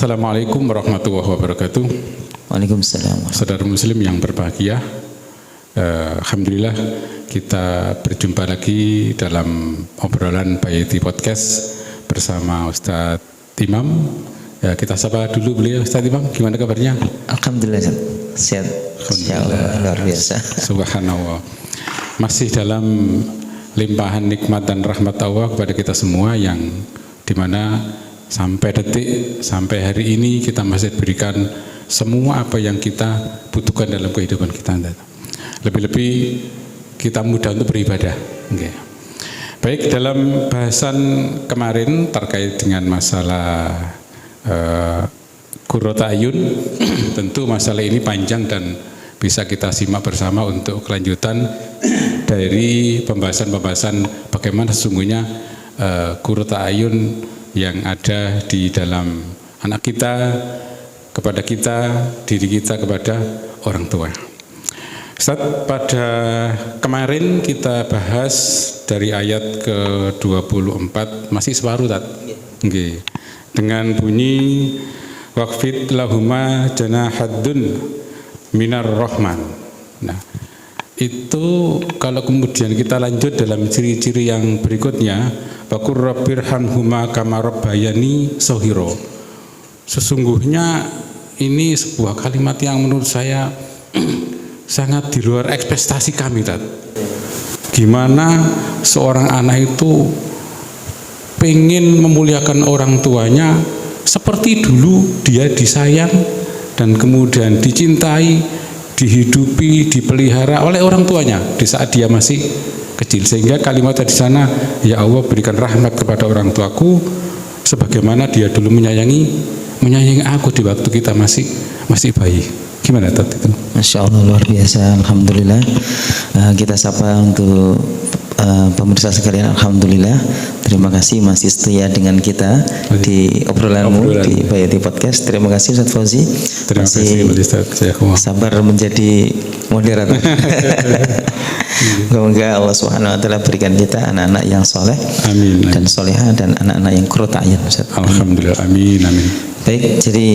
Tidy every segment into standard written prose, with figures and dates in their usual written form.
Assalamualaikum warahmatullahi wabarakatuh. Waalaikumsalam. Saudara muslim yang berbahagia, alhamdulillah kita berjumpa lagi dalam obrolan Bayati Podcast bersama Ustadz Imam. Ya, kita sapa dulu beliau. Ustadz Imam, gimana kabarnya? Alhamdulillah sehat. Alhamdulillah, luar biasa. Subhanallah. Masih dalam limpahan nikmat dan rahmat Allah kepada kita semua yang dimana sampai detik, sampai hari ini kita masih berikan semua apa yang kita butuhkan dalam kehidupan kita. Lebih-lebih kita mudah untuk beribadah. Okay. Baik, dalam bahasan kemarin terkait dengan masalah Qurrata Ayun, tentu masalah ini panjang dan bisa kita simak bersama untuk kelanjutan dari pembahasan-pembahasan bagaimana sesungguhnya Qurrata Ayun yang ada di dalam anak kita, kepada kita, diri kita, kepada orang tua. Ustaz, pada kemarin kita bahas dari ayat ke-24, masih separuh Ustaz. Okay. Dengan bunyi waqfid lahuma janahadun minar rahman. Nah, itu kalau kemudian kita lanjut dalam ciri-ciri yang berikutnya, Bakur rabbirhamhuma kama rabbayani sohiro. Sesungguhnya ini sebuah kalimat yang menurut saya sangat di luar ekspektasi kami. Gimana seorang anak itu pengen memuliakan orang tuanya seperti dulu dia disayang dan kemudian dicintai, dihidupi, dipelihara oleh orang tuanya di saat dia masih kecil. Sehingga kalimat di sana, ya Allah berikan rahmat kepada orang tuaku sebagaimana dia dulu menyayangi aku di waktu kita masih bayi. Gimana tadi itu? Masya Allah, luar biasa. Alhamdulillah. Kita sapa untuk pemirsa sekalian. Alhamdulillah, terima kasih masih setia dengan kita di obrolanmu di Bayati Podcast. Terima kasih Ustaz Fauzi. Terima kasih Ustaz. Sabar menjadi moderator. Semoga Allah Subhanahu wa taala berikan kita anak-anak yang soleh, amin, dan soleha, dan anak-anak yang Qurrata Ayun. Alhamdulillah, amin, amin. Baik, jadi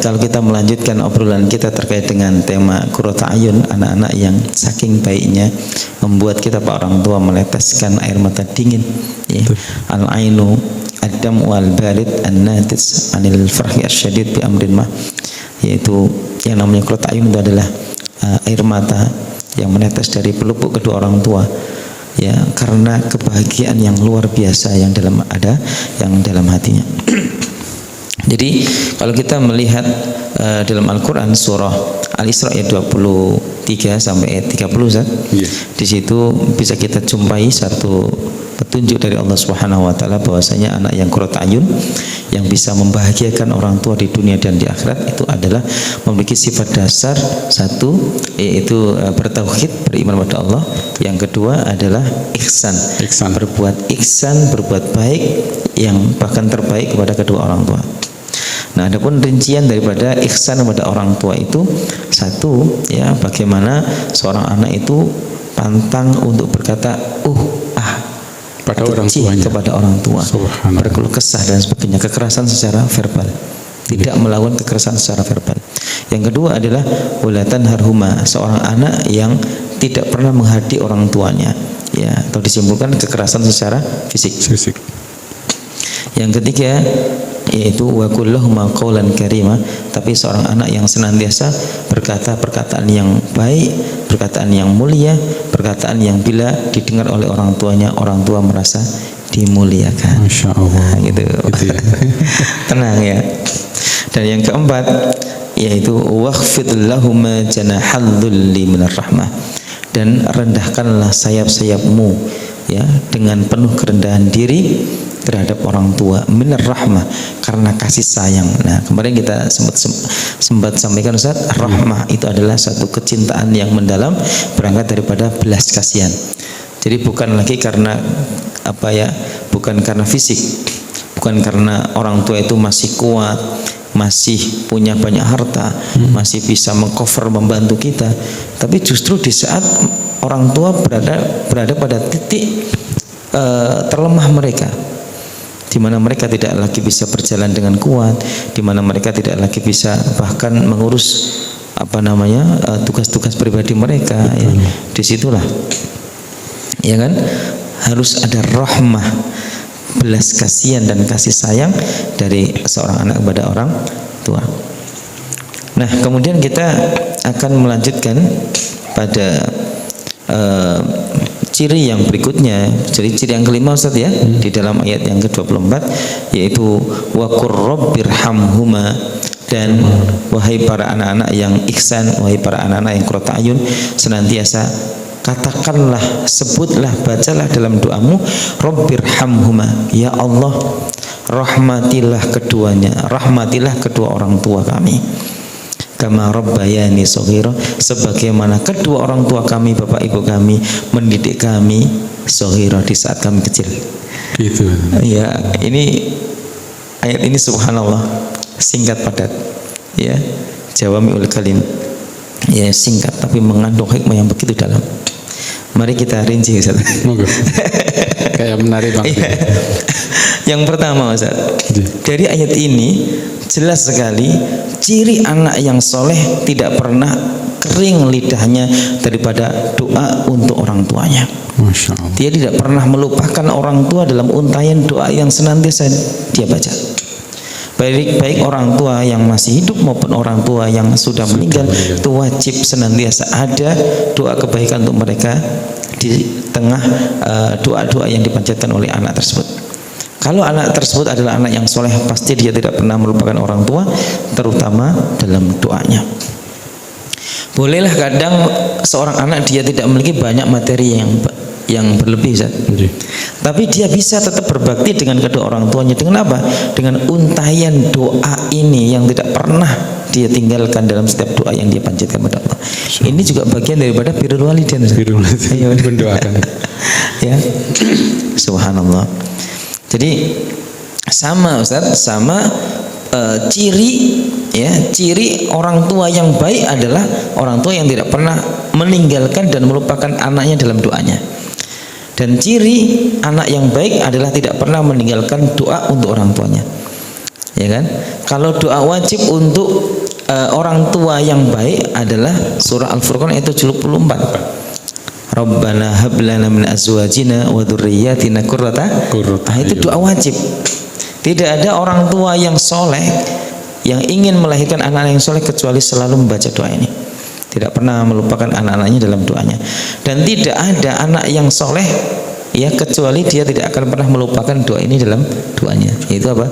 kalau kita melanjutkan obrolan kita terkait dengan tema Qurrata Ayun, anak-anak yang saking baiknya membuat kita para orang tua meneteskan air mata dingin, ya. Al-ainu ad-dam wal barid an-natis anil farhi asyadid bi amrin ma, yaitu yang namanya Qurrata Ayun itu adalah air mata yang menetes dari pelupuk kedua orang tua, ya, karena kebahagiaan yang luar biasa yang dalam hatinya. Jadi kalau kita melihat dalam Al-Quran surah Al-Isra ayat 23 sampai ayat 30, di situ bisa kita jumpai satu petunjuk dari Allah Subhanahu wa taala bahwasanya anak yang Qurrata Ayun yang bisa membahagiakan orang tua di dunia dan di akhirat itu adalah memiliki sifat dasar satu, yaitu bertauhid, beriman pada Allah. Yang kedua adalah ihsan. Berbuat ihsan, berbuat baik yang bahkan terbaik kepada kedua orang tua. Nah, adapun rincian daripada ihsan kepada orang tua itu satu, ya, bagaimana seorang anak itu pantang untuk berkata pada orang tuanya, kepada orang tua, berkeluh kesah dan sebagainya, kekerasan secara verbal, tidak melakukan kekerasan secara verbal. Yang kedua adalah walatan harhuma, seorang anak yang tidak pernah menghadiri orang tuanya, ya, atau disimpulkan kekerasan secara fisik. Yang ketiga yaitu wa kullahuma qaulan karima, tapi seorang anak yang senantiasa berkata perkataan yang baik, perkataan yang mulia, perkataan yang bila didengar oleh orang tuanya, orang tua merasa dimuliakan. Masya Allah. Gitu ya. Tenang ya. Dan yang keempat yaitu wakhfid lahuma janahal dhulli minar rahmah, dan rendahkanlah sayap-sayapmu, ya, dengan penuh kerendahan diri terhadap orang tua, minar rahmah, karena kasih sayang. Nah, kemarin kita sempat sampaikan Ustaz, rahmah itu adalah satu kecintaan yang mendalam berangkat daripada belas kasihan. Jadi bukan lagi karena bukan karena fisik, bukan karena orang tua itu masih kuat, masih punya banyak harta, masih bisa mengcover, membantu kita, tapi justru di saat orang tua berada pada titik terlemah mereka, di mana mereka tidak lagi bisa berjalan dengan kuat, di mana mereka tidak lagi bisa bahkan mengurus tugas-tugas pribadi mereka. Ya. Disitulah, ya kan, harus ada rahmah, belas kasihan dan kasih sayang dari seorang anak kepada orang tua. Nah, kemudian kita akan melanjutkan pada ciri yang berikutnya. Jadi ciri yang kelima, Ustaz, ya, di dalam ayat yang ke-24, yaitu wa qur rabbirhamhuma, dan wahai para anak-anak yang ihsan, wahai para anak-anak yang qurrata ayun, senantiasa katakanlah, sebutlah, bacalah dalam doamu, rabbirhamhuma, ya Allah, rahmatilah keduanya, rahmatilah kedua orang tua kami, kama rabbayani shaghira, sebagaimana kedua orang tua kami, bapak ibu kami, mendidik kami shaghira, di saat kami kecil. Gitu. Ya, ini ayat ini subhanallah, singkat padat, ya, jawami'ul kalim, ya, singkat tapi mengandung hikmah yang begitu dalam. Mari kita rinci, Ustaz. Monggo. Kayak menarik banget. Yang pertama, Ustaz, dari ayat ini jelas sekali ciri anak yang soleh tidak pernah kering lidahnya daripada doa untuk orang tuanya. Masya Allah. Dia tidak pernah melupakan orang tua dalam untayan doa yang senantiasa dia baca. Baik orang tua yang masih hidup maupun orang tua yang sudah meninggal, itu wajib senantiasa ada doa kebaikan untuk mereka di tengah doa-doa yang dipanjatkan oleh anak tersebut. Kalau anak tersebut adalah anak yang soleh, pasti dia tidak pernah melupakan orang tua, terutama dalam doanya. Bolehlah kadang seorang anak dia tidak memiliki banyak materi yang berlebih, Ustaz. Tapi dia bisa tetap berbakti dengan kedua orang tuanya. Dengan apa? Dengan untayan doa ini yang tidak pernah dia tinggalkan dalam setiap doa yang dia panjatkan kepada Allah. Ini juga bagian daripada birrul walidain. Birrul walidain, mendoakan. Ya. Subhanallah. Jadi sama, Ustaz, sama ciri, ya, ciri orang tua yang baik adalah orang tua yang tidak pernah meninggalkan dan melupakan anaknya dalam doanya. Dan ciri anak yang baik adalah tidak pernah meninggalkan doa untuk orang tuanya. Ya kan? Kalau doa wajib untuk orang tua yang baik adalah surah Al-Furqan ayat 74. Rabbana hab lana min azwajina wa dzurriyyatina qurrata ayun. Itu doa wajib. Tidak ada orang tua yang soleh yang ingin melahirkan anak yang soleh kecuali selalu membaca doa ini. Tidak pernah melupakan anak-anaknya dalam doanya. Dan tidak ada anak yang soleh, ya, kecuali dia tidak akan pernah melupakan doa ini dalam doanya. Itu apa?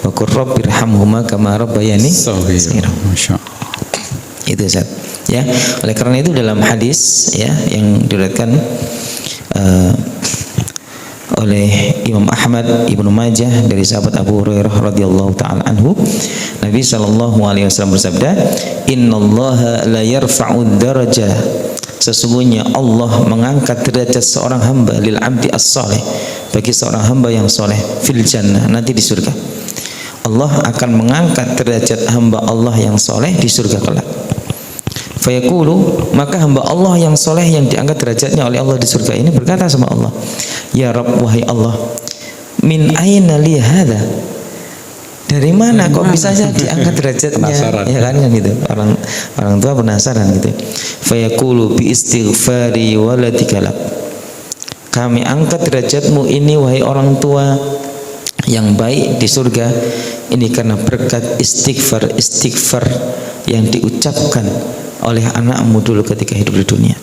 Wa qur rabbirhamhuma kama rabbayani shaghira. Itu, Ustaz. Ya, oleh karena itu dalam hadis, ya, yang diriwayatkan oleh Imam Ahmad, Ibnu Majah dari sahabat Abu Hurairah radhiyallahu taala anhu, Nabi sallallahu alaihi wasallam bersabda, "Innallaha la yarfa'u darajah." Sesungguhnya Allah mengangkat derajat seorang hamba lil abdi as-salih, bagi seorang hamba yang soleh, fil jannah, nanti di surga. Allah akan mengangkat derajat hamba Allah yang soleh di surga kelak. Fayaqulu, maka hamba Allah yang soleh yang diangkat derajatnya oleh Allah di surga ini berkata sama Allah, ya Rabb, wahai Allah, min aina li hadza, dari mana kok bisa saja diangkat derajatnya? Ya kan gitu. Orang tua penasaran gitu. Fayaqulu bi istighfari waladika lak, kami angkat derajatmu ini wahai orang tua yang baik di surga ini karena berkat istighfar yang diucapkan oleh anakmu dulu ketika hidup di dunia.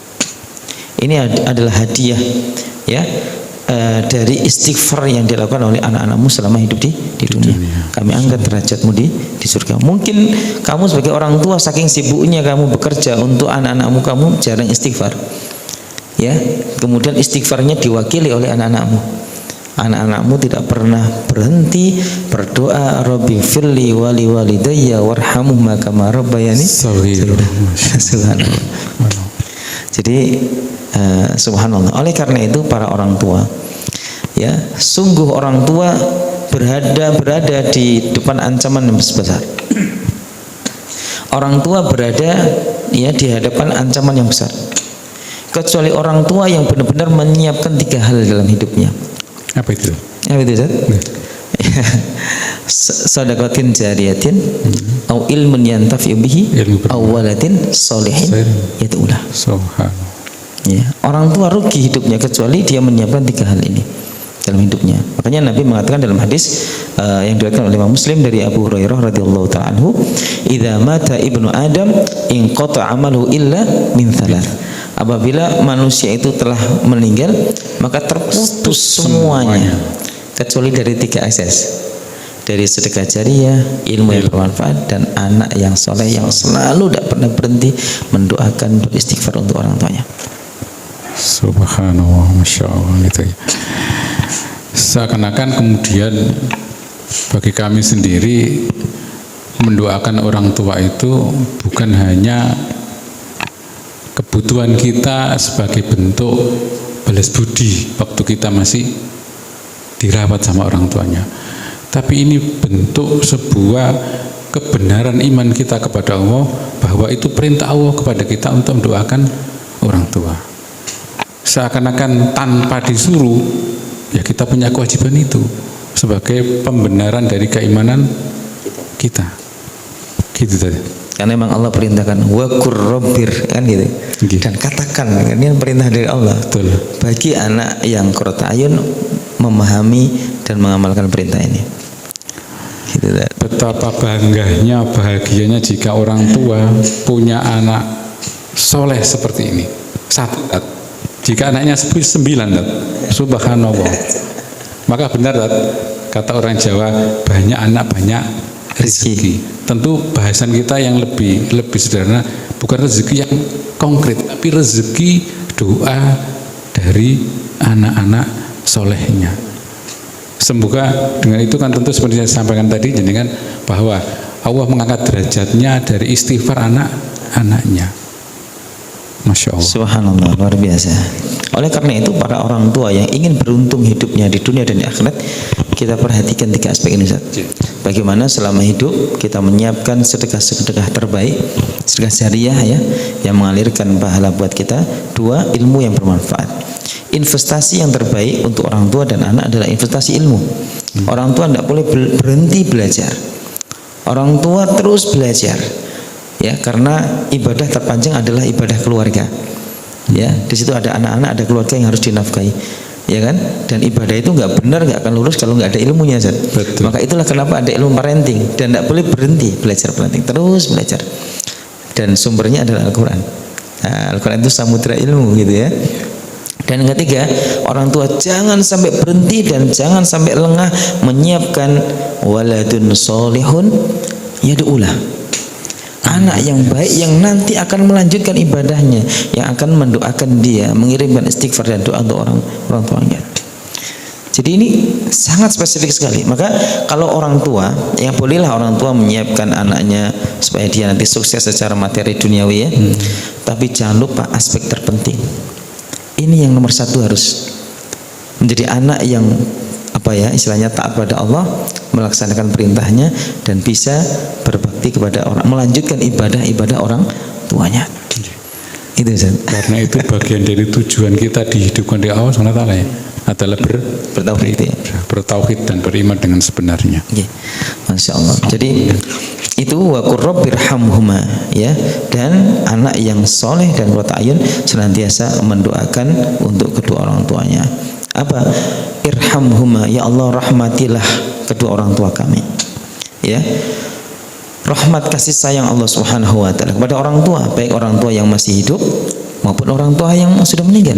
Ini adalah hadiah, ya, dari istighfar yang dilakukan oleh anak-anakmu selama hidup di dunia. Kami angkat derajatmu di surga. Mungkin kamu sebagai orang tua saking sibuknya kamu bekerja untuk anak-anakmu, kamu jarang istighfar, ya. Kemudian istighfarnya diwakili oleh anak-anakmu. Anak-anakmu tidak pernah berhenti berdoa, Rabbi firli wali walidayya warhamhuma kama rabbayani shaghira. Subhanallah. Jadi subhanallah. Oleh karena itu para orang tua, ya, sungguh orang tua berada di depan ancaman yang besar. Orang tua berada, ya, di hadapan ancaman yang besar. Kecuali orang tua yang benar-benar menyiapkan 3 hal dalam hidupnya. Apa itu? Apa itu, Ustaz? Sadaqatin jariyatin au ilmun yantafi'u bihi au waladin sholihin yad'ulah. Subhanallah. Ya, orang tua rugi hidupnya kecuali dia menyiapkan 3 hal ini dalam hidupnya. Makanya Nabi mengatakan dalam hadis yang diriwayatkan oleh Imam Muslim dari Abu Hurairah radhiyallahu taala anhu, "Idza mata ibnu Adam inqata 'amaluhu illa min thalath." Apabila manusia itu telah meninggal, maka terputus semuanya kecuali dari 3 akses. Dari sedekah jariyah, ilmu yang bermanfaat, dan anak yang soleh yang selalu tidak pernah berhenti mendoakan, beristighfar untuk orang tuanya. Subhanallah, Masya Allah gitu ya. Seakan-akan kemudian bagi kami sendiri mendoakan orang tua itu bukan hanya kebutuhan kita sebagai bentuk balas budi waktu kita masih dirawat sama orang tuanya, tapi ini bentuk sebuah kebenaran iman kita kepada Allah, bahwa itu perintah Allah kepada kita untuk mendoakan orang tua. Seakan-akan tanpa disuruh, ya kita punya kewajiban itu sebagai pembenaran dari keimanan kita. Gitu tadi. Karena memang Allah perintahkan wa qur rabbir, kan gitu. Dan katakan, ini perintah dari Allah. Betul. Bagi anak yang qurrat ayun memahami dan mengamalkan perintah ini. Gitu. Betapa bangganya, bahagianya jika orang tua punya anak soleh seperti ini. 1. Jika anaknya 9, subhanallah. Maka benar, kata orang Jawa, banyak anak banyak rezeki. Tentu bahasan kita yang lebih sederhana, bukan rezeki yang konkret, tapi rezeki doa dari anak-anak solehnya. Semoga dengan itu kan tentu seperti saya sampaikan tadi, jenengan, bahwa Allah mengangkat derajatnya dari istighfar anak-anaknya. Masya Allah. Subhanallah, luar biasa. Oleh karena itu para orang tua yang ingin beruntung hidupnya di dunia dan di akhirat, kita perhatikan 3 aspek ini, Ustaz. Bagaimana selama hidup kita menyiapkan sedekah-sedekah terbaik, sedekah jariyah ya, yang mengalirkan pahala buat kita. 2, ilmu yang bermanfaat. Investasi yang terbaik untuk orang tua dan anak adalah investasi ilmu. Orang tua tidak boleh berhenti belajar. Orang tua terus belajar. Ya, karena ibadah terpanjang adalah ibadah keluarga. Ya, di situ ada anak-anak, ada keluarga yang harus dinafkahi. Ya kan? Dan ibadah itu nggak benar, nggak akan lurus kalau nggak ada ilmunya, Zat. Maka itulah kenapa ada ilmu parenting, dan tidak boleh berhenti belajar parenting, terus belajar. Dan sumbernya adalah Al-Quran. Nah, Al-Quran itu samudra ilmu, gitu ya. Dan yang ketiga, orang tua jangan sampai berhenti dan jangan sampai lengah menyiapkan waladun solihun yad'ulah. Anak yang baik yang nanti akan melanjutkan ibadahnya, yang akan mendoakan dia, mengirimkan istighfar dan doa untuk orang tuanya. Jadi ini sangat spesifik sekali. Maka kalau orang tua, ya bolehlah orang tua menyiapkan anaknya supaya dia nanti sukses secara materi duniawi ya. Tapi jangan lupa aspek terpenting. Ini yang nomor 1, harus menjadi anak yang istilahnya taat pada Allah, melaksanakan perintahnya, dan bisa berbakti kepada orang, melanjutkan ibadah orang tuanya. Itu Ustaz. Karena itu bagian dari tujuan kita dihidupkan di Allah SWT ya, adalah bertauhid ya. Bertauhid dan beriman dengan sebenarnya. Masya Allah. Jadi itu wa qur rabbirhamhuma ya, dan anak yang soleh dan qurrat ayun senantiasa mendoakan untuk kedua orang tuanya. Apa? Irhamhuma, ya Allah rahmatilah kedua orang tua kami. Ya. Rahmat kasih sayang Allah Subhanahu wa taala kepada orang tua, baik orang tua yang masih hidup maupun orang tua yang sudah meninggal.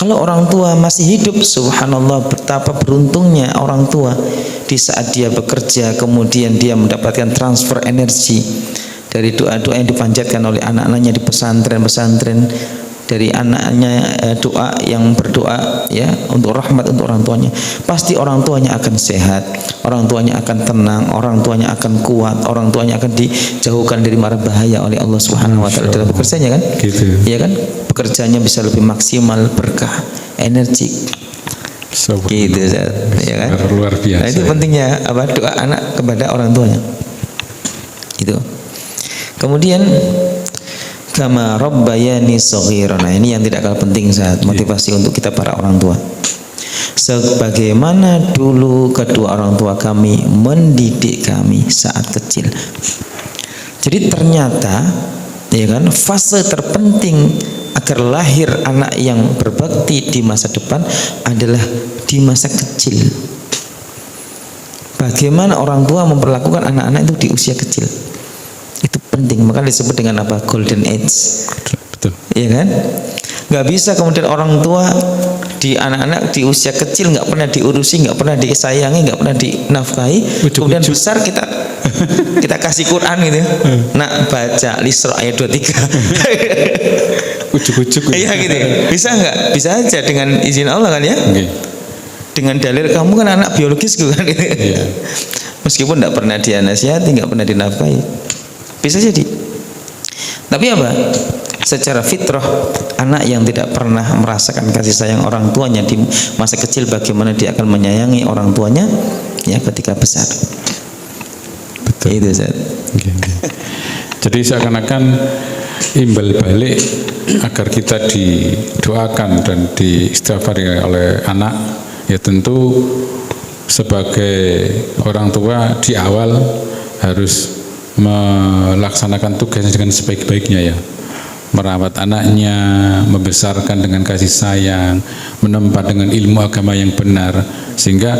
Kalau orang tua masih hidup, subhanallah, betapa beruntungnya orang tua di saat dia bekerja, kemudian dia mendapatkan transfer energi dari doa-doa yang dipanjatkan oleh anak-anaknya di pesantren-pesantren, dari anaknya doa yang berdoa ya untuk rahmat untuk orang tuanya. Pasti orang tuanya akan sehat, orang tuanya akan tenang, orang tuanya akan kuat, orang tuanya akan dijauhkan dari mara bahaya oleh Allah Subhanahu wa taala dalam bekerjanya kan? Gitu. Ya kan? Pekerjaannya bisa lebih maksimal, berkah, energi. Gitu ya kan? Luar biasa. Nah, itu pentingnya doa anak kepada orang tuanya. Gitu. Kemudian kama rabbayani shaghira. Nah, ini yang tidak kalah penting saat motivasi untuk kita para orang tua. sebagaimana dulu kedua orang tua kami mendidik kami saat kecil. Jadi ternyata ya kan, fase terpenting agar lahir anak yang berbakti di masa depan adalah di masa kecil. Bagaimana orang tua memperlakukan anak-anak itu di usia kecil, itu penting. Maka disebut dengan apa? Golden age. Betul. Iya kan? Nggak bisa kemudian orang tua di anak-anak di usia kecil nggak pernah diurusi, nggak pernah disayangi, nggak pernah dinafkahi, kemudian besar kita kasih Quran gitu, nak baca Al-Isra ayat 23. Ujuk-ujuk. Iya gitu. Bisa nggak? Bisa aja dengan izin Allah kan ya. Okay. Dengan dalil kamu kan anak biologis kan gitu. Iya. Meskipun tidak pernah dia nasihati, nggak pernah dinafkahi, bisa jadi. Tapi apa? Secara fitrah, anak yang tidak pernah merasakan kasih sayang orang tuanya di masa kecil, bagaimana dia akan menyayangi orang tuanya ya ketika besar. Betul. Itu Ustaz. Okay. Jadi seakan-akan imbal balik agar kita didoakan dan diistighfari oleh anak, ya tentu sebagai orang tua di awal harus melaksanakan tugasnya dengan sebaik-baiknya ya, merawat anaknya, membesarkan dengan kasih sayang, menempa dengan ilmu agama yang benar, sehingga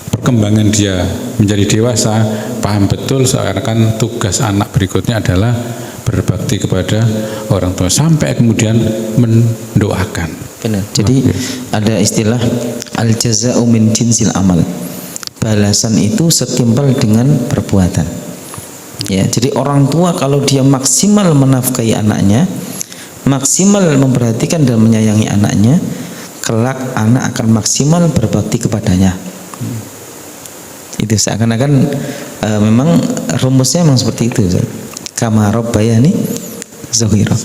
perkembangan dia menjadi dewasa paham betul seakan tugas anak berikutnya adalah berbakti kepada orang tua sampai kemudian mendoakan. Benar. Jadi ada istilah al-jaza'u min jinsil amal. Balasan itu setimpal dengan perbuatan. Ya, jadi orang tua kalau dia maksimal menafkahi anaknya, maksimal memperhatikan dan menyayangi anaknya, kelak anak akan maksimal berbakti kepadanya. Itu seakan-akan memang rumusnya memang seperti itu. Kama rabbayani shaghira.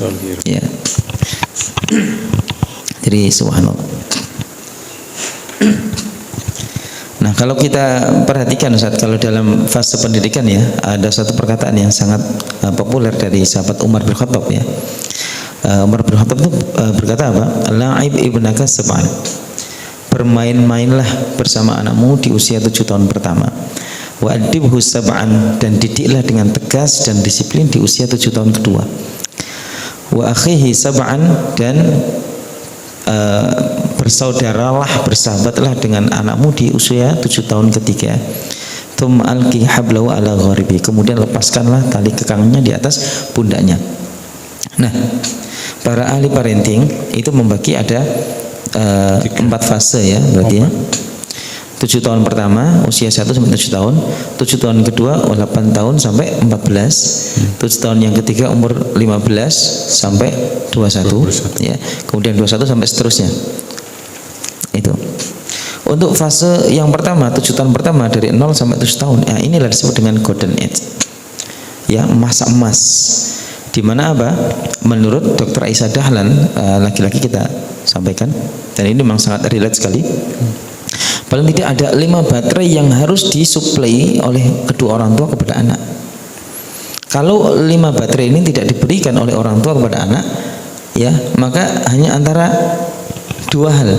Ya. Jadi subhanallah. Nah, kalau kita perhatikan Ustaz, kalau dalam fase pendidikan ya, ada satu perkataan yang sangat populer dari sahabat Umar bin Khattab ya. Umar bin Khattab itu berkata apa? La'ib ibnaka sab'an. Bermain-mainlah bersama anakmu di usia 7 tahun pertama. Wa adibhu sab'an, dan didiklah dengan tegas dan disiplin di usia 7 tahun kedua. Wa akhihi sab'an, dan bersaudaralah, bersahabatlah dengan anakmu di usia 7 tahun ketiga. Tum alqi hablahu ala gharibi, kemudian lepaskanlah tali kekangnya di atas pundaknya. Nah, para ahli parenting itu membagi ada 4 fase ya, berarti ya. 7 tahun pertama usia 1 sampai 7 tahun, 7 tahun kedua 8 tahun sampai 14, 7 tahun yang ketiga umur 15 sampai 21 ya. Kemudian 21 sampai seterusnya. Itu. Untuk fase yang pertama 7 tahun pertama dari 0 sampai 7 tahun, ya inilah disebut dengan golden age. Ya, masa emas. Di mana apa? Menurut Dr. Aisyah Dahlan, laki-laki kita sampaikan, dan ini memang sangat relate sekali. Paling tidak ada 5 baterai yang harus disuplai oleh kedua orang tua kepada anak. Kalau 5 baterai ini tidak diberikan oleh orang tua kepada anak, ya maka hanya antara 2 hal,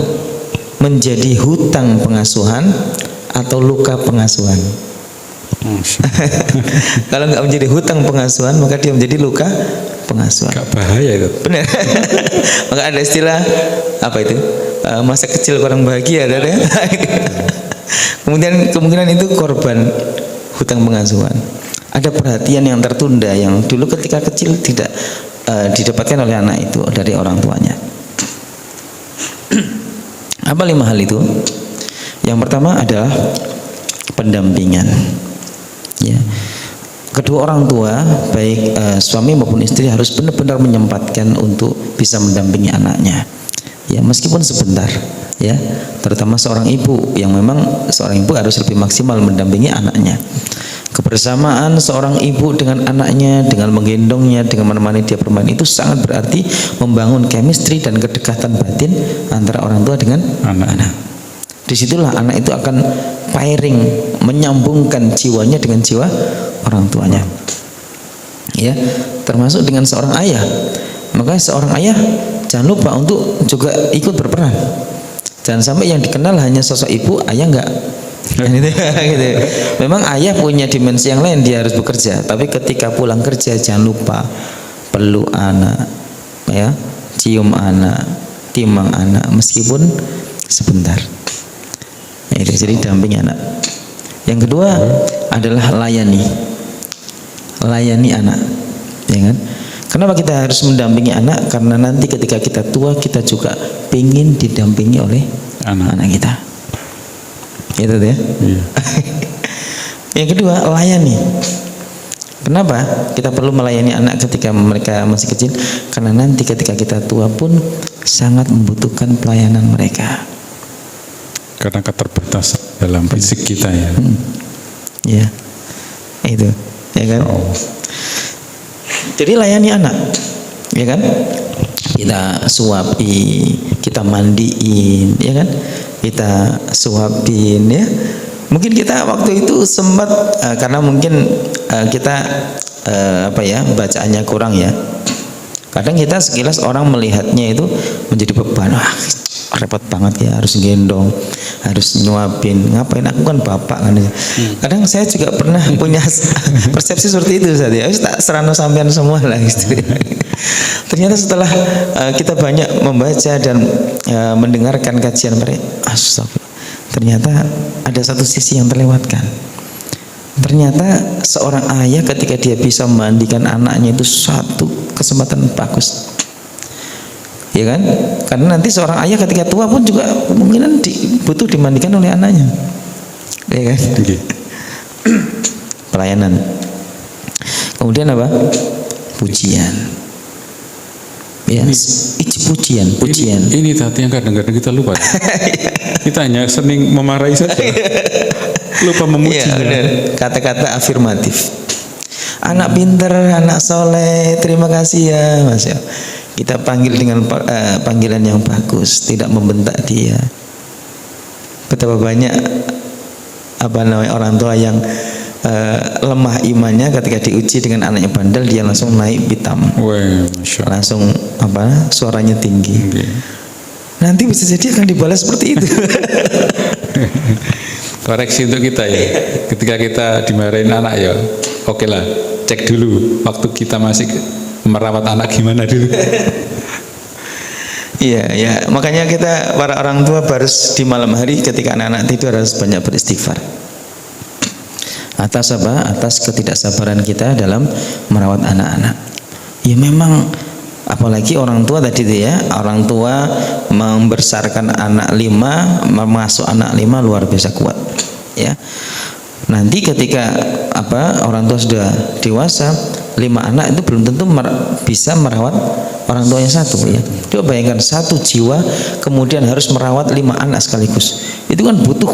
menjadi hutang pengasuhan atau luka pengasuhan. Kalau nggak menjadi hutang pengasuhan, maka dia menjadi luka pengasuhan. Gak bahaya itu. Benar. Maka ada istilah apa itu? Masa kecil kurang bahagia, ada ya. Kemudian kemungkinan itu korban hutang pengasuhan. Ada perhatian yang tertunda yang dulu ketika kecil tidak didapatkan oleh anak itu dari orang tuanya. Apa 5 hal itu? Yang pertama adalah pendampingan. Ya. Kedua orang tua, baik suami maupun istri, harus benar-benar menyempatkan untuk bisa mendampingi anaknya. Ya, meskipun sebentar, ya. Terutama seorang ibu yang memang seorang ibu harus lebih maksimal mendampingi anaknya. Kebersamaan seorang ibu dengan anaknya, dengan menggendongnya, dengan menemani dia bermain, itu sangat berarti membangun chemistry dan kedekatan batin antara orang tua dengan anak. Disitulah anak itu akan pairing, menyambungkan jiwanya dengan jiwa orang tuanya. Ya, termasuk dengan seorang ayah. Maka seorang ayah jangan lupa untuk juga ikut berperan. Jangan sampai yang dikenal hanya sosok ibu, ayah enggak. Gitu. Memang ayah punya dimensi yang lain, dia harus bekerja. Tapi ketika pulang kerja jangan lupa peluk anak, ya, cium anak, timang anak, meskipun sebentar. Jadi dampingi anak. Yang kedua adalah layani anak, ya kan? Kenapa kita harus mendampingi anak? Karena nanti ketika kita tua kita juga pengen didampingi oleh anak kita. Gitu ya. Iya. Yang kedua, layani. Kenapa kita perlu melayani anak ketika mereka masih kecil? Karena nanti ketika kita tua pun sangat membutuhkan pelayanan mereka. Karena keterbatasan dalam fisik kita ya. Ya, itu, ya kan? Jadi layani anak, ya kan? Kita suapi, kita mandiin, ya kan? Kita suapin, ya. Mungkin kita waktu itu sempat karena mungkin kita bacaannya kurang ya. Kadang kita sekilas orang melihatnya itu menjadi beban. Wah, repot banget ya, harus gendong, harus nyuapin. Ngapain, aku kan bapak kan. Kadang saya juga pernah punya persepsi seperti itu saat ya. Tak serana sampean semua lah gitu. Ternyata setelah kita banyak membaca dan mendengarkan kajian mereka, astagfirullah, ternyata ada satu sisi yang terlewatkan. Ternyata seorang ayah ketika dia bisa memandikan anaknya itu satu kesempatan bagus, ya kan? Karena nanti seorang ayah ketika tua pun juga kemungkinan butuh dimandikan oleh anaknya, ya kan? Pelayanan. Kemudian apa? Pujian. Ya, pujian. Ini tadi yang kadang-kadang kita lupa. Kita hanya sering memarahi saja, lupa memuji. Ya, kata-kata afirmatif. Anak pinter, anak soleh, terima kasih ya Mas ya. Kita panggil dengan panggilan yang bagus, tidak membentak dia. Betapa banyak orang tua yang lemah imannya ketika diuji dengan anaknya bandel, dia langsung naik pitam. Langsung suaranya tinggi. Nanti bisa jadi akan dibalas seperti itu. Koreksi untuk kita ya. Ketika kita dimarahin anak ya, oke lah, cek dulu waktu kita masih merawat anak gimana dulu. Iya, ya. Makanya kita para orang tua harus di malam hari ketika anak-anak tidur harus banyak beristighfar. Atas apa? Atas ketidaksabaran kita dalam merawat anak-anak. Ya memang, apalagi orang tua tadi itu ya, orang tua membesarkan anak 5, memasuk anak 5 luar biasa kuat. Ya. Nanti ketika orang tua sudah dewasa, 5 anak itu belum tentu bisa merawat orang tua yang satu ya. Coba bayangkan satu jiwa kemudian harus merawat 5 anak sekaligus. Itu kan butuh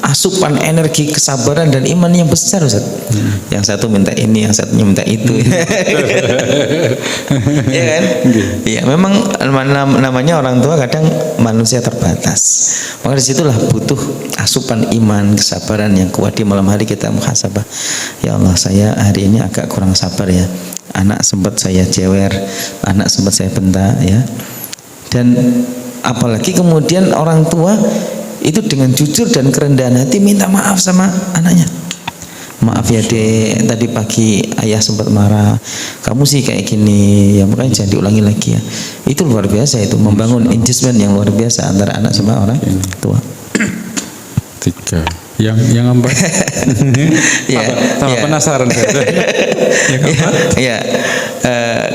asupan energi, kesabaran dan iman yang besar, Ustaz. Yang satu minta ini, yang satunya minta itu. Ya kan? Ya, memang namanya orang tua kadang manusia terbatas. Maka disitulah butuh asupan iman, kesabaran yang kuat. Di malam hari kita muhasabah. Ya Allah, saya hari ini agak kurang sabar ya. Anak sempat saya jewer, anak sempat saya bentak ya. Dan apalagi kemudian orang tua itu dengan jujur dan kerendahan hati minta maaf sama anaknya. Maaf ya dek, tadi pagi ayah sempat marah, kamu sih kayak gini ya, makanya jangan diulangi lagi ya. Itu luar biasa, itu membangun engagement yang luar biasa antara anak sama orang tua. 3 yang apa? Tambah penasaran ya,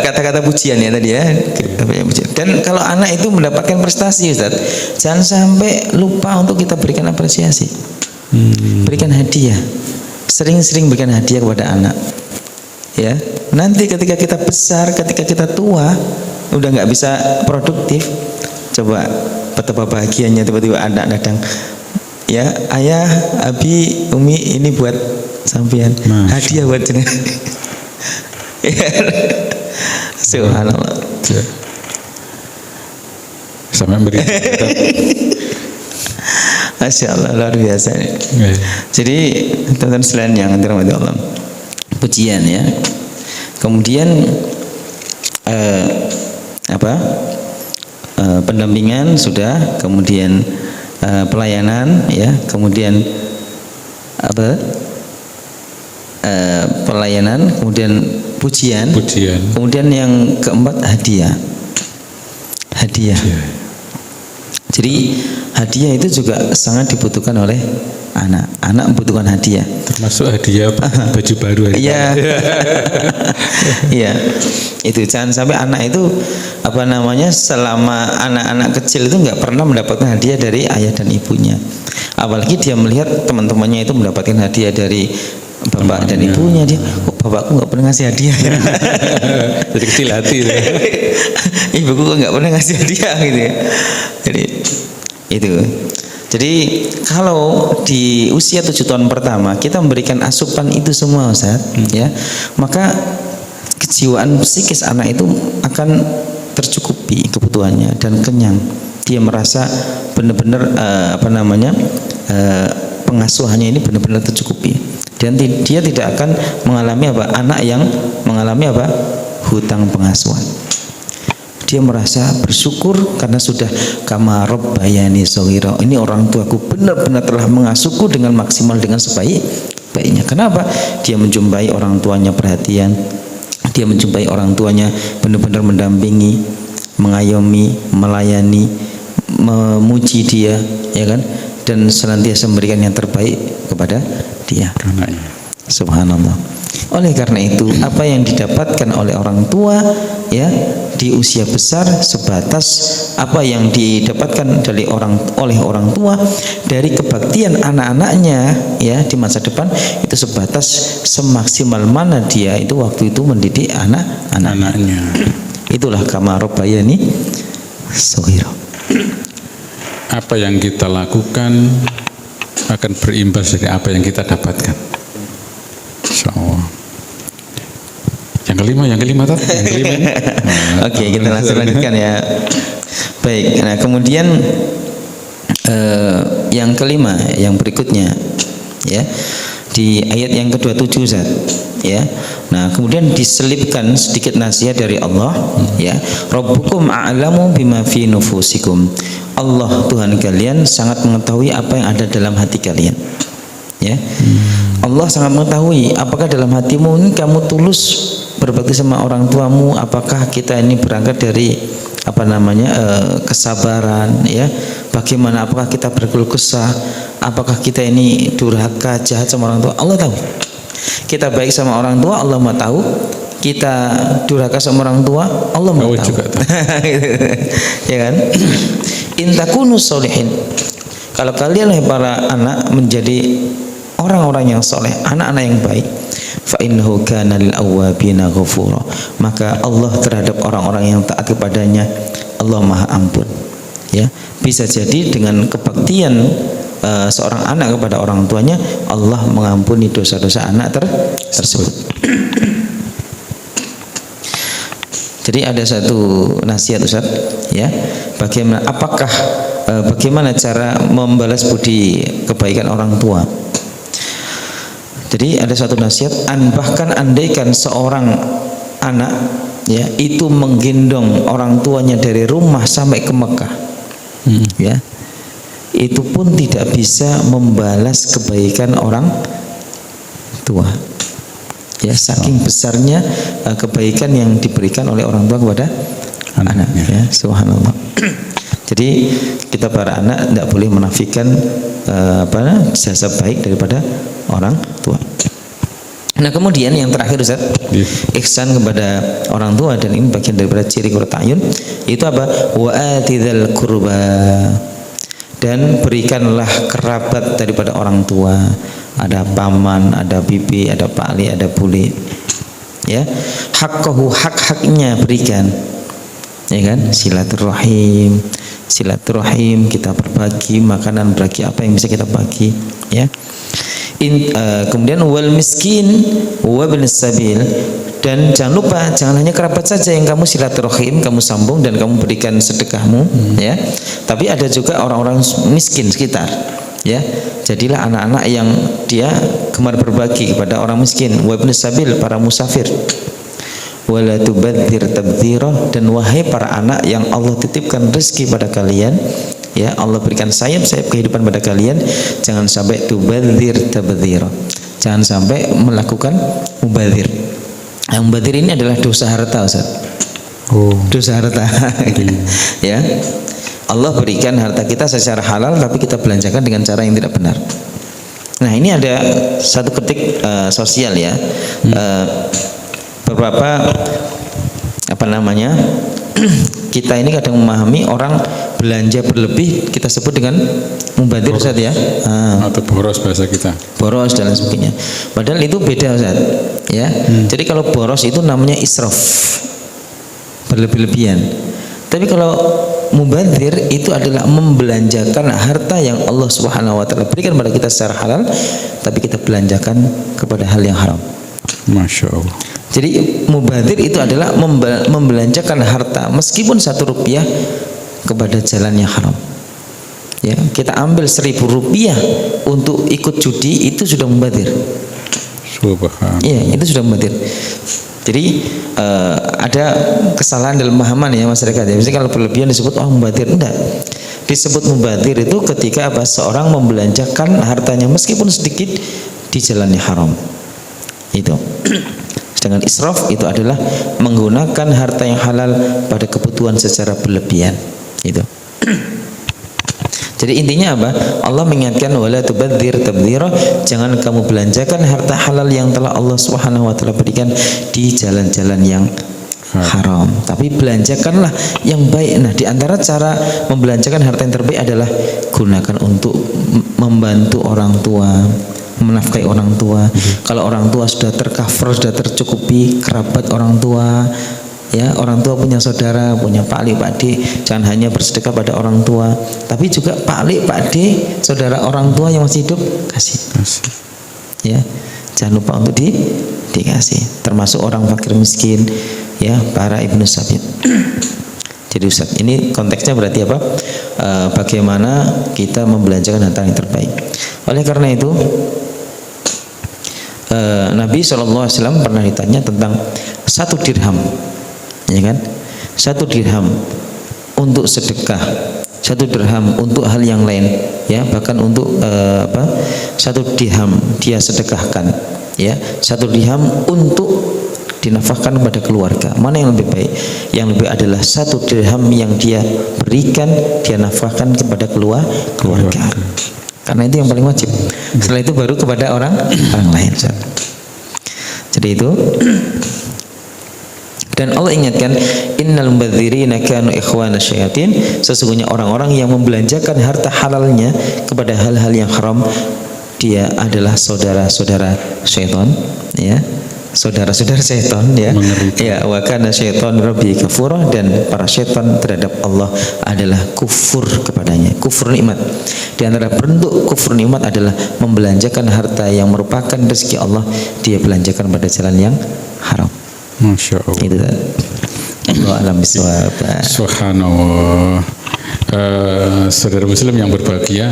kata-kata pujian ya tadi ya. Dan kalau anak itu mendapatkan prestasi, Ustaz, jangan sampai lupa untuk kita berikan apresiasi. Berikan hadiah. Sering-sering berikan hadiah kepada anak. Ya, nanti ketika kita besar, ketika kita tua, udah nggak bisa produktif, coba betapa bahagianya tiba-tiba anak datang. Ya, ayah, abi, umi, ini buat sampean, hadiah buat jenengan. Subhanallah. Sampai beri. Masya Allah, luar biasa. Jadi teman-teman sekalian yang dirahmati Allah, pujian ya. Kemudian pendampingan sudah, kemudian pelayanan, ya, kemudian apa, pelayanan, kemudian pujian, kemudian yang keempat hadiah. Jadi hadiah itu juga sangat dibutuhkan oleh anak. Anak membutuhkan hadiah. Termasuk hadiah baju baru. Iya. Iya. Itu jangan sampai anak itu apa namanya, selama anak-anak kecil itu nggak pernah mendapatkan hadiah dari ayah dan ibunya. Apalagi dia melihat teman-temannya itu mendapatkan hadiah dari bapak dan ibunya, dia, kok bapakku nggak pernah ngasih hadiah ya? Jadi kecil hati. Ibuku kok nggak pernah ngasih hadiah gitu ya. Jadi itu. Jadi kalau di usia 7 tahun pertama kita memberikan asupan itu semua, Ustaz, ya, maka kejiwaan psikis anak itu akan tercukupi kebutuhannya dan kenyang. Dia merasa benar-benar pengasuhannya ini benar-benar tercukupi, dan dia tidak akan mengalami anak yang mengalami hutang pengasuhan. Dia merasa bersyukur karena sudah kama rabbayani shaghira. Ini orang tuaku benar-benar telah mengasuhku dengan maksimal, dengan sebaik-baiknya. Kenapa? Dia menjumpai orang tuanya perhatian. Dia menjumpai orang tuanya benar-benar mendampingi, mengayomi, melayani, memuji dia, ya kan? Dan senantiasa memberikan yang terbaik kepada dia. Subhanallah. Oleh karena itu, apa yang didapatkan oleh orang tua, ya, di usia besar sebatas apa yang didapatkan oleh orang tua dari kebaktian anak-anaknya, ya, di masa depan, itu sebatas semaksimal mana dia itu waktu itu mendidik anak-anaknya. Itulah kama rabbayani shaghira. Apa yang kita lakukan akan berimbas dari apa yang kita dapatkan. Insyaallah. Yang kelima Oke, kita langsung lanjutkan ya. Baik, nah kemudian yang kelima, yang berikutnya, ya, di ayat yang ke-27, Ustaz, ya. Nah, kemudian diselipkan sedikit nasihat dari Allah, ya. Rabbukum a'lamu bima fi nufusikum. Allah, Tuhan kalian, sangat mengetahui apa yang ada dalam hati kalian, ya. Allah sangat mengetahui apakah dalam hatimu ini kamu tulus berbakti sama orang tuamu, apakah kita ini berangkat dari kesabaran, ya, bagaimana, apakah kita berkeluh kesah, apakah kita ini durhaka, jahat sama orang tua. Allah tahu. Kita baik sama orang tua, Allah mau tahu. Kita durhaka sama orang tua, Allah mau tahu. Ya kan? In takunu sholihin. Kalau kalian para anak menjadi orang-orang yang soleh, anak-anak yang baik, fa innahu kana lil awwabina ghafura, maka Allah terhadap orang-orang yang taat kepadanya, Allah Maha Ampun, ya. Bisa jadi dengan kebaktian seorang anak kepada orang tuanya, Allah mengampuni dosa-dosa anak tersebut. Jadi ada satu nasihat, Ustaz, ya, bagaimana cara membalas budi kebaikan orang tua. Jadi ada satu nasihat, bahkan andaikan seorang anak, ya, itu menggendong orang tuanya dari rumah sampai ke Mekah, ya, itu pun tidak bisa membalas kebaikan orang tua, ya, saking besarnya kebaikan yang diberikan oleh orang tua kepada anak, ya. Subhanallah. Jadi kita para anak tidak boleh menafikan jasa baik daripada orang tua. Nah, kemudian yang terakhir, Ustaz, ihsan kepada orang tua, dan ini bagian daripada ciri qurratu a'yun, itu apa? Wa atidzal qurba, dan berikanlah kerabat daripada orang tua. Ada paman, ada bibi, ada pakli, ada bule, ya. Haqqahu, hak-haknya berikan, ya kan? Silaturahim, kita berbagi makanan, berbagi apa yang bisa kita bagi, ya. Kemudian wal miskin wa bin sabil, dan jangan lupa, jangan hanya kerabat saja yang kamu silaturahim, kamu sambung dan kamu berikan sedekahmu, ya, tapi ada juga orang-orang miskin sekitar, ya. Jadilah anak-anak yang dia gemar berbagi kepada orang miskin, wa bin sabil, para musafir. Wala tubadzir tabdzira, dan wahai para anak yang Allah titipkan rezeki pada kalian, ya Allah berikan sayap-sayap kehidupan pada kalian, jangan sampai tubadzir tabdzira, jangan sampai melakukan mubadzir. Yang mubadzir ini adalah dosa harta, Ustaz. Dosa harta. Ya, Allah berikan harta kita secara halal tapi kita belanjakan dengan cara yang tidak benar. Nah, ini ada satu kritik sosial ya. Beberapa kita ini kadang memahami orang belanja berlebih kita sebut dengan mubadzir, Ustaz ya. Atau boros bahasa kita. Boros dan lain sebagainya. Padahal itu beda, Ustaz. Ya. Jadi kalau boros itu namanya israf, berlebih-lebihan. Tapi kalau mubadzir itu adalah membelanjakan harta yang Allah Subhanahu wa taala berikan kepada kita secara halal tapi kita belanjakan kepada hal yang haram. Masya Allah. Jadi mubadzir itu adalah membelanjakan harta meskipun 1 rupiah kepada jalan yang haram. Ya, kita ambil 1.000 rupiah untuk ikut judi, itu sudah mubadzir. Subhanallah. Iya, itu sudah mubadzir. Jadi ada kesalahan dalam pemahaman ya masyarakat. Ya, misalnya kalau berlebihan disebut mubadzir, enggak. Disebut mubadzir itu ketika seorang membelanjakan hartanya meskipun sedikit di jalan yang haram. Itu. Sedangkan israf itu adalah menggunakan harta yang halal pada kebutuhan secara berlebihan. Itu. Jadi intinya apa? Allah mengingatkan wala tubadzir tabdzira, jangan kamu belanjakan harta halal yang telah Allah Subhanahu wa taala berikan di jalan-jalan yang haram. Tapi belanjakanlah yang baik. Nah, di antara cara membelanjakan harta yang terbaik adalah gunakan untuk membantu orang tua, menafkahi orang tua. Kalau orang tua sudah tercover, sudah tercukupi, kerabat orang tua, ya, orang tua punya saudara, punya Pak Ali, Pak D, jangan hanya bersedekah pada orang tua, tapi juga Pak Ali, Pak D, saudara orang tua yang masih hidup, kasih. Ya, jangan lupa untuk dikasih. Termasuk orang fakir miskin, ya, para ibnu sabil. Jadi Ustaz, ini konteksnya berarti apa? Bagaimana kita membelanjakan harta yang terbaik. Oleh karena itu Nabi SAW pernah ditanya tentang 1 dirham, ya kan? 1 dirham untuk sedekah, 1 dirham untuk hal yang lain, ya, bahkan untuk 1 dirham dia sedekahkan, ya, 1 dirham untuk dinafkahkan kepada keluarga. Mana yang lebih baik? Yang lebih adalah 1 dirham yang dia berikan, dia nafkahkan kepada keluarga. Karena itu yang paling wajib. Setelah itu baru kepada orang lain. Jadi itu. Dan Allah ingatkan, innal mubadzirina kanu ikhwana syayatin, sesungguhnya orang-orang yang membelanjakan harta halalnya kepada hal-hal yang haram, dia adalah saudara-saudara syaitan, ya. Saudara-saudara syaitan, ya. Ya, wa kana syaitan rabbi kafura, dan para syaitan terhadap Allah adalah kufur kepadanya, kufur nikmat. Di antara bentuk kufur nikmat adalah membelanjakan harta yang merupakan rezeki Allah, dia belanjakan pada jalan yang haram. Masya Allah. Itu. Allah alam bisawab. Subhanallah. Saudara muslim yang berbahagia,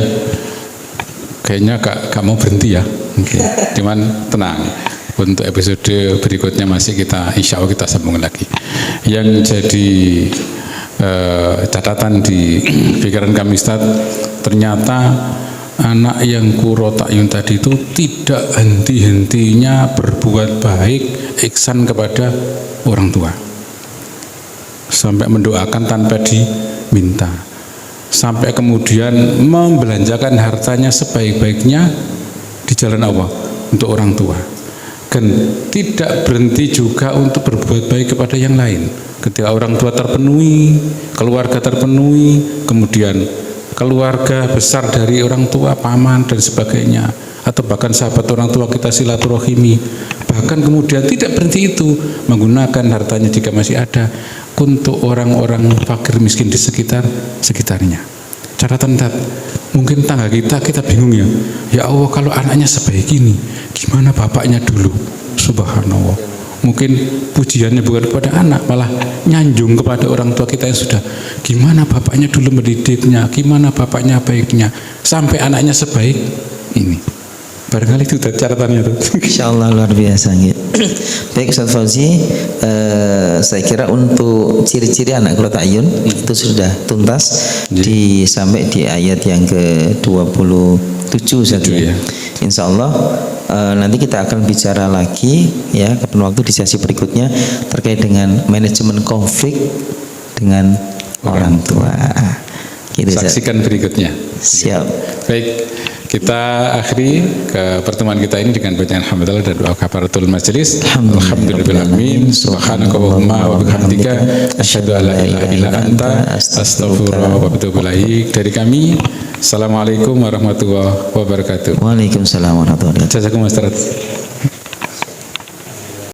kayaknya gak mau berhenti ya. Okay. Cuman tenang, untuk episode berikutnya masih insya Allah kita sambung lagi. Yang jadi catatan di pikiran kami Ustaz, ternyata anak yang Qurrata'yun tadi itu tidak henti-hentinya berbuat baik, ihsan kepada orang tua, sampai mendoakan tanpa diminta, sampai kemudian membelanjakan hartanya sebaik-baiknya di jalan Allah untuk orang tua. Dan tidak berhenti juga untuk berbuat baik kepada yang lain. Ketika orang tua terpenuhi, keluarga terpenuhi, kemudian keluarga besar dari orang tua, paman dan sebagainya, atau bahkan sahabat orang tua kita silaturahimi, bahkan kemudian tidak berhenti itu, menggunakan hartanya jika masih ada untuk orang-orang fakir miskin di sekitarnya. Catatan, mungkin tangga kita bingung ya. Ya Allah, kalau anaknya sebaik ini, gimana bapaknya dulu? Subhanallah. Mungkin pujiannya bukan kepada anak, malah nyanjung kepada orang tua kita yang sudah. Gimana bapaknya dulu mendidiknya? Gimana bapaknya baiknya? Sampai anaknya sebaik ini. Barangkali itu catatannya tuh. Insyaallah luar biasa gitu. Baik Ustaz Fauzi, saya kira untuk ciri-ciri anak qurrata ayun itu sudah tuntas sampai di ayat yang ke-27 saja. Ya. Insya Allah nanti kita akan bicara lagi ya kapan waktu di sesi berikutnya terkait dengan manajemen konflik dengan orang tua. Gitu, saksikan berikutnya. Siap. Baik, kita akhiri ke pertemuan kita ini dengan bacaan hamdalah dan doa kafaratul majelis. Alhamdulillahirabbil alamin. Subhanakallahumma wa bihamdika asyhadu an la ilaha illa anta astaghfiruka wa atubu ilaik. Dari kami, assalamualaikum warahmatullahi wabarakatuh. Waalaikumsalam warahmatullahi wabarakatuh. Jazakumullah khairan.